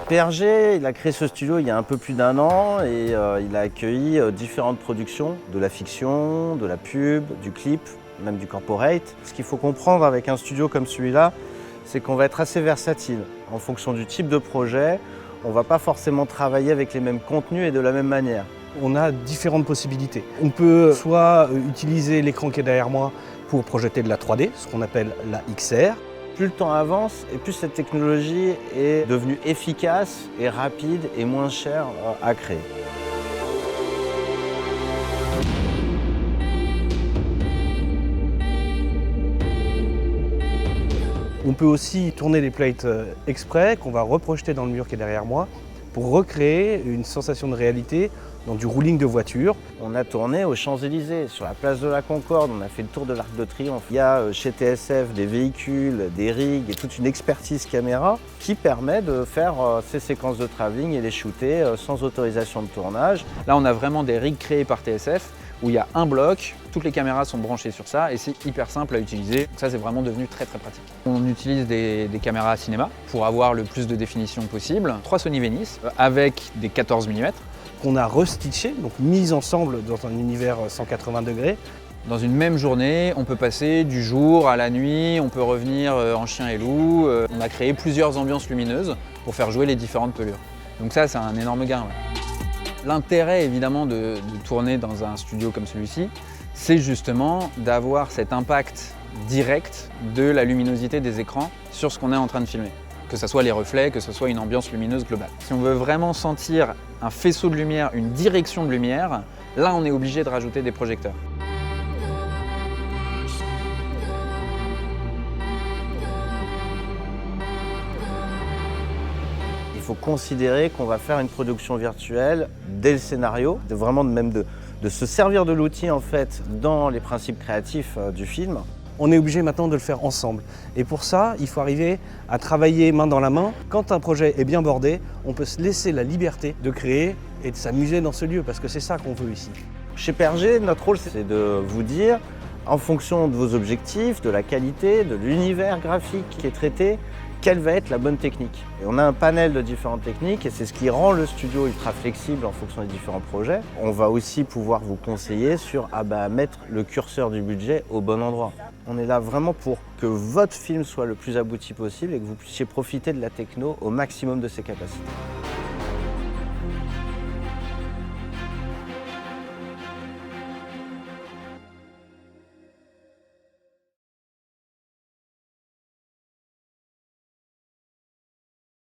PRG, il a créé ce studio il y a un peu plus d'1 an et il a accueilli différentes productions, de la fiction, de la pub, du clip, même du corporate. Ce qu'il faut comprendre avec un studio comme celui-là, c'est qu'on va être assez versatile. En fonction du type de projet, on ne va pas forcément travailler avec les mêmes contenus et de la même manière. On a différentes possibilités. On peut soit utiliser l'écran qui est derrière moi pour projeter de la 3D, ce qu'on appelle la XR. Plus le temps avance et plus cette technologie est devenue efficace et rapide et moins chère à créer. On peut aussi tourner les plates exprès qu'on va reprojeter dans le mur qui est derrière moi pour recréer une sensation de réalité dans du rouling de voiture. On a tourné aux Champs-Élysées, sur la place de la Concorde, on a fait le tour de l'Arc de Triomphe. Il y a chez TSF des véhicules, des rigs et toute une expertise caméra qui permet de faire ces séquences de travelling et les shooter sans autorisation de tournage. Là, on a vraiment des rigs créés par TSF où il y a un bloc, toutes les caméras sont branchées sur ça et c'est hyper simple à utiliser. Donc ça, c'est vraiment devenu très pratique. On utilise des caméras cinéma pour avoir le plus de définition possible. 3 Sony Venice avec des 14 mm. Qu'on a restitché, donc mis ensemble dans un univers 180 degrés. Dans une même journée, on peut passer du jour à la nuit, on peut revenir en chien et loup. On a créé plusieurs ambiances lumineuses pour faire jouer les différentes pelures. Donc ça, c'est un énorme gain. Ouais. L'intérêt évidemment de tourner dans un studio comme celui-ci, c'est justement d'avoir cet impact direct de la luminosité des écrans sur ce qu'on est en train de filmer. Que ce soit les reflets, que ce soit une ambiance lumineuse globale. Si on veut vraiment sentir un faisceau de lumière, une direction de lumière, là on est obligé de rajouter des projecteurs. Il faut considérer qu'on va faire une production virtuelle dès le scénario, de se servir de l'outil en fait dans les principes créatifs du film. On est obligé maintenant de le faire ensemble. Et pour ça, il faut arriver à travailler main dans la main. Quand un projet est bien bordé, on peut se laisser la liberté de créer et de s'amuser dans ce lieu, parce que c'est ça qu'on veut ici. Chez PRG, notre rôle, c'est de vous dire, en fonction de vos objectifs, de la qualité, de l'univers graphique qui est traité, quelle va être la bonne technique. Et on a un panel de différentes techniques et c'est ce qui rend le studio ultra flexible en fonction des différents projets. On va aussi pouvoir vous conseiller sur mettre le curseur du budget au bon endroit. On est là vraiment pour que votre film soit le plus abouti possible et que vous puissiez profiter de la techno au maximum de ses capacités.